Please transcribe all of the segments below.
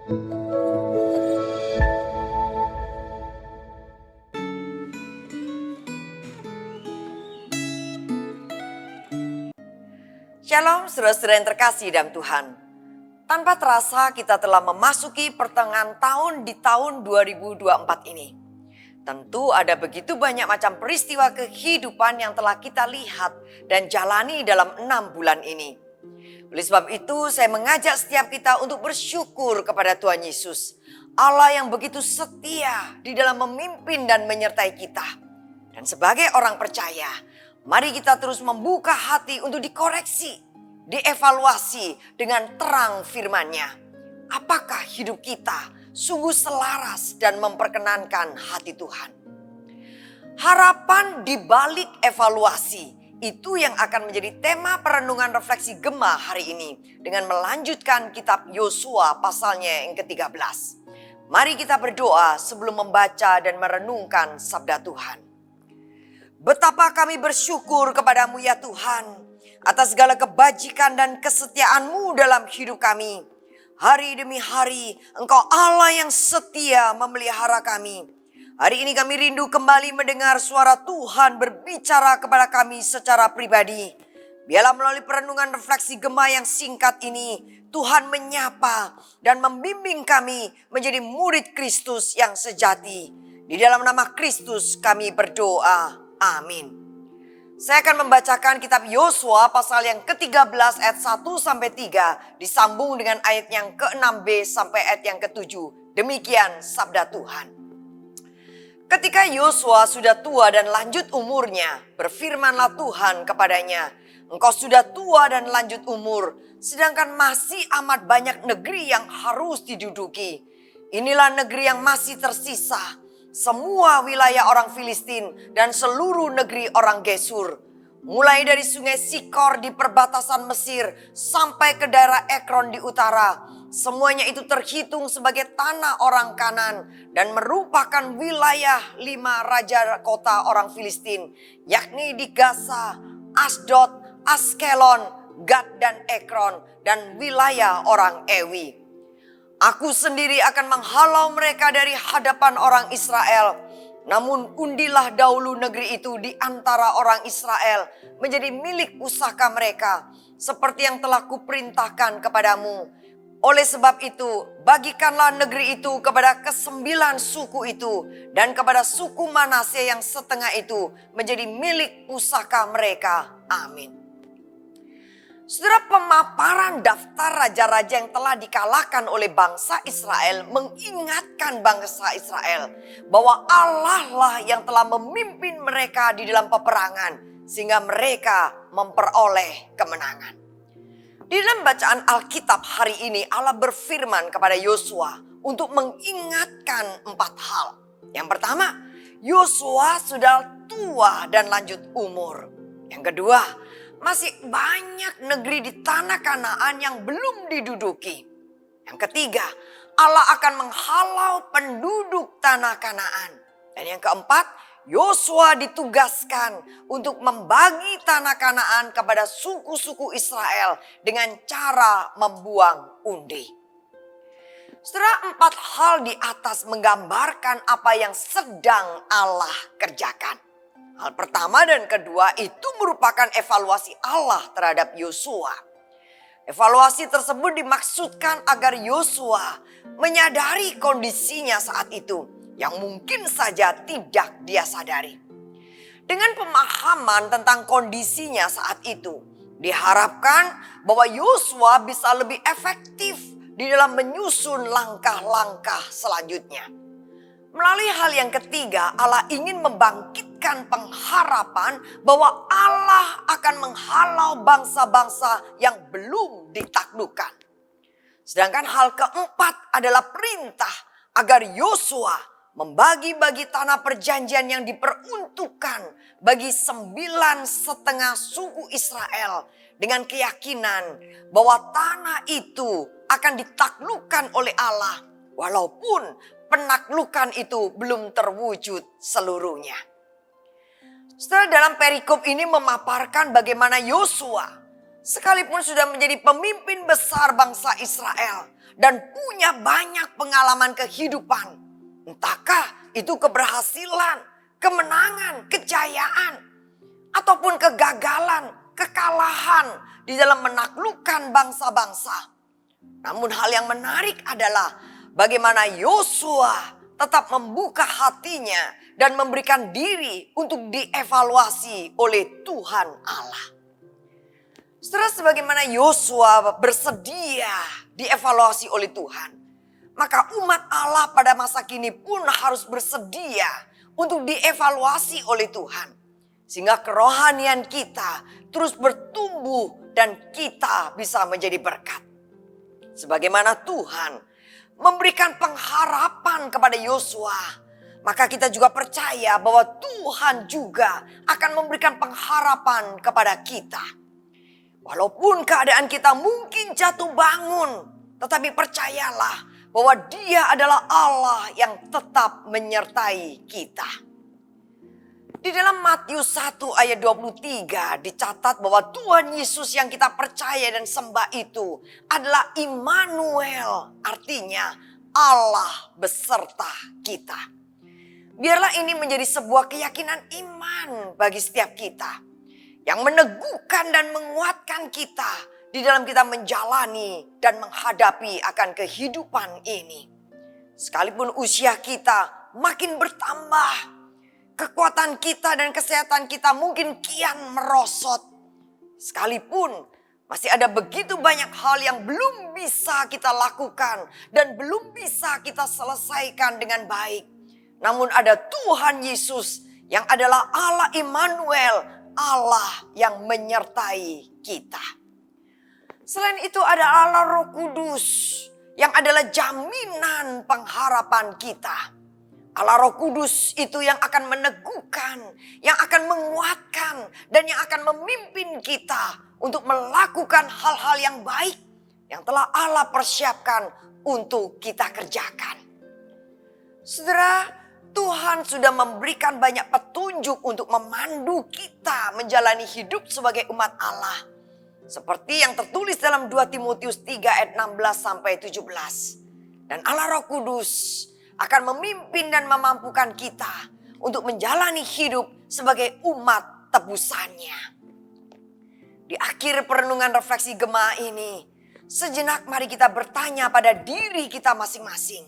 Shalom saudara-saudara yang terkasih dalam Tuhan. Tanpa terasa kita telah memasuki pertengahan tahun di tahun 2024 ini. Tentu ada begitu banyak macam peristiwa kehidupan yang telah kita lihat dan jalani dalam 6 bulan ini. Oleh sebab itu saya mengajak setiap kita untuk bersyukur kepada Tuhan Yesus. Allah yang begitu setia di dalam memimpin dan menyertai kita. Dan sebagai orang percaya, mari kita terus membuka hati untuk dikoreksi, dievaluasi dengan terang firman-Nya. Apakah hidup kita sungguh selaras dan memperkenankan hati Tuhan? Harapan di balik evaluasi, itu yang akan menjadi tema perenungan refleksi Gema hari ini. Dengan melanjutkan kitab Yosua pasalnya yang ke-13. Mari kita berdoa sebelum membaca dan merenungkan sabda Tuhan. Betapa kami bersyukur kepadamu ya Tuhan, atas segala kebajikan dan kesetiaan-Mu dalam hidup kami. Hari demi hari Engkau Allah yang setia memelihara kami. Hari ini kami rindu kembali mendengar suara Tuhan berbicara kepada kami secara pribadi. Biarlah melalui perenungan refleksi Gema yang singkat ini, Tuhan menyapa dan membimbing kami menjadi murid Kristus yang sejati. Di dalam nama Kristus kami berdoa. Amin. Saya akan membacakan kitab Yosua pasal yang ke-13 ayat 1-3 disambung dengan ayat yang ke-6b sampai ayat yang ke-7. Demikian sabda Tuhan. Ketika Yosua sudah tua dan lanjut umurnya, berfirmanlah Tuhan kepadanya, "Engkau sudah tua dan lanjut umur, sedangkan masih amat banyak negeri yang harus diduduki. Inilah negeri yang masih tersisa, semua wilayah orang Filistin dan seluruh negeri orang Gesur. Mulai dari sungai Sikor di perbatasan Mesir sampai ke daerah Ekron di utara. Semuanya itu terhitung sebagai tanah orang Kanan dan merupakan wilayah 5 raja kota orang Filistin, yakni di Gaza, Asdod, Askelon, Gad dan Ekron dan wilayah orang Ewi. Aku sendiri akan menghalau mereka dari hadapan orang Israel. Namun undilah dahulu negeri itu di antara orang Israel menjadi milik pusaka mereka, seperti yang telah kuperintahkan kepadamu. Oleh sebab itu, bagikanlah negeri itu kepada ke-9 suku itu dan kepada suku Manasye yang setengah itu menjadi milik pusaka mereka. Amin." Saudara, pemaparan daftar raja-raja yang telah dikalahkan oleh bangsa Israel mengingatkan bangsa Israel bahwa Allah lah yang telah memimpin mereka di dalam peperangan sehingga mereka memperoleh kemenangan. Di dalam bacaan Alkitab hari ini Allah berfirman kepada Yosua untuk mengingatkan 4 hal. Yang pertama, Yosua sudah tua dan lanjut umur. Yang kedua, masih banyak negeri di tanah Kanaan yang belum diduduki. Yang ketiga, Allah akan menghalau penduduk tanah Kanaan. Dan yang keempat, Yosua ditugaskan untuk membagi tanah Kanaan kepada suku-suku Israel dengan cara membuang undi. Saudara, 4 hal di atas menggambarkan apa yang sedang Allah kerjakan. Hal pertama dan kedua itu merupakan evaluasi Allah terhadap Yosua. Evaluasi tersebut dimaksudkan agar Yosua menyadari kondisinya saat itu yang mungkin saja tidak dia sadari. Dengan pemahaman tentang kondisinya saat itu, diharapkan bahwa Yosua bisa lebih efektif di dalam menyusun langkah-langkah selanjutnya. Melalui hal yang ketiga, Allah ingin membangkitkan pengharapan bahwa Allah akan menghalau bangsa-bangsa yang belum ditaklukkan. Sedangkan hal keempat adalah perintah agar Yosua membagi-bagi tanah perjanjian yang diperuntukkan bagi 9,5 suku Israel dengan keyakinan bahwa tanah itu akan ditaklukkan oleh Allah walaupun penaklukan itu belum terwujud seluruhnya. Setelah dalam perikop ini memaparkan bagaimana Yosua Sekalipun sudah menjadi pemimpin besar bangsa Israel dan punya banyak pengalaman kehidupan, entahkah itu keberhasilan, kemenangan, kejayaan, ataupun kegagalan, kekalahan di dalam menaklukkan bangsa-bangsa. Namun hal yang menarik adalah bagaimana Yosua tetap membuka hatinya dan memberikan diri untuk dievaluasi oleh Tuhan Allah. Setelah sebagaimana Yosua bersedia dievaluasi oleh Tuhan, maka umat Allah pada masa kini pun harus bersedia untuk dievaluasi oleh Tuhan. Sehingga kerohanian kita terus bertumbuh dan kita bisa menjadi berkat. Sebagaimana Tuhan memberikan pengharapan kepada Yosua, maka kita juga percaya bahwa Tuhan juga akan memberikan pengharapan kepada kita. Walaupun keadaan kita mungkin jatuh bangun, tetapi percayalah bahwa Dia adalah Allah yang tetap menyertai kita. Di dalam Matius 1 ayat 23 dicatat bahwa Tuhan Yesus yang kita percaya dan sembah itu adalah Immanuel, artinya Allah beserta kita. Biarlah ini menjadi sebuah keyakinan iman bagi setiap kita yang meneguhkan dan menguatkan kita di dalam kita menjalani dan menghadapi akan kehidupan ini. Sekalipun usia kita makin bertambah, kekuatan kita dan kesehatan kita mungkin kian merosot. Sekalipun masih ada begitu banyak hal yang belum bisa kita lakukan dan belum bisa kita selesaikan dengan baik. Namun ada Tuhan Yesus yang adalah Allah Immanuel, Allah yang menyertai kita. Selain itu ada Allah Roh Kudus yang adalah jaminan pengharapan kita. Allah Roh Kudus itu yang akan meneguhkan, yang akan menguatkan, dan yang akan memimpin kita untuk melakukan hal-hal yang baik yang telah Allah persiapkan untuk kita kerjakan. Saudara, Tuhan sudah memberikan banyak petunjuk untuk memandu kita menjalani hidup sebagai umat Allah. Seperti yang tertulis dalam 2 Timotius 3 ayat 16 sampai 17. Dan Allah Roh Kudus akan memimpin dan memampukan kita untuk menjalani hidup sebagai umat tebusannya. Di akhir perenungan refleksi Gema ini, sejenak mari kita bertanya pada diri kita masing-masing.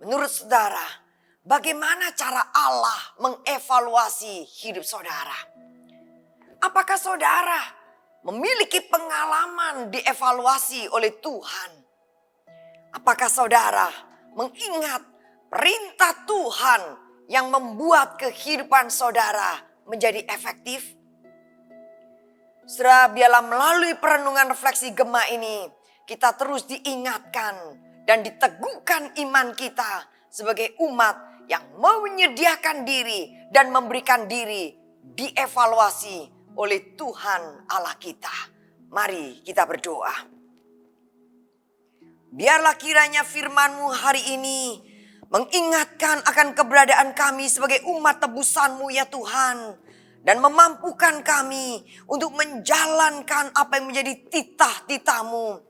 Menurut saudara, bagaimana cara Allah mengevaluasi hidup saudara? Apakah saudara memiliki pengalaman dievaluasi oleh Tuhan? Apakah saudara mengingat perintah Tuhan yang membuat kehidupan saudara menjadi efektif? Saudara, biarlah melalui perenungan refleksi Gema ini kita terus diingatkan dan diteguhkan iman kita sebagai umat yang menyediakan diri dan memberikan diri dievaluasi oleh Tuhan Allah kita. Mari kita berdoa. Biarlah kiranya firman-Mu hari ini mengingatkan akan keberadaan kami sebagai umat tebusan-Mu ya Tuhan. Dan memampukan kami untuk menjalankan apa yang menjadi titah-titah-Mu.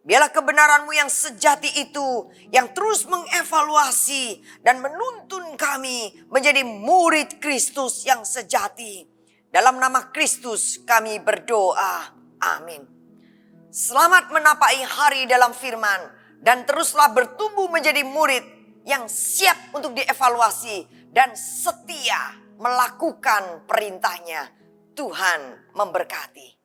Biarlah kebenaran-Mu yang sejati itu yang terus mengevaluasi dan menuntun kami menjadi murid Kristus yang sejati. Dalam nama Kristus kami berdoa. Amin. Selamat menapaki hari dalam firman dan teruslah bertumbuh menjadi murid yang siap untuk dievaluasi dan setia melakukan perintahnya. Tuhan memberkati.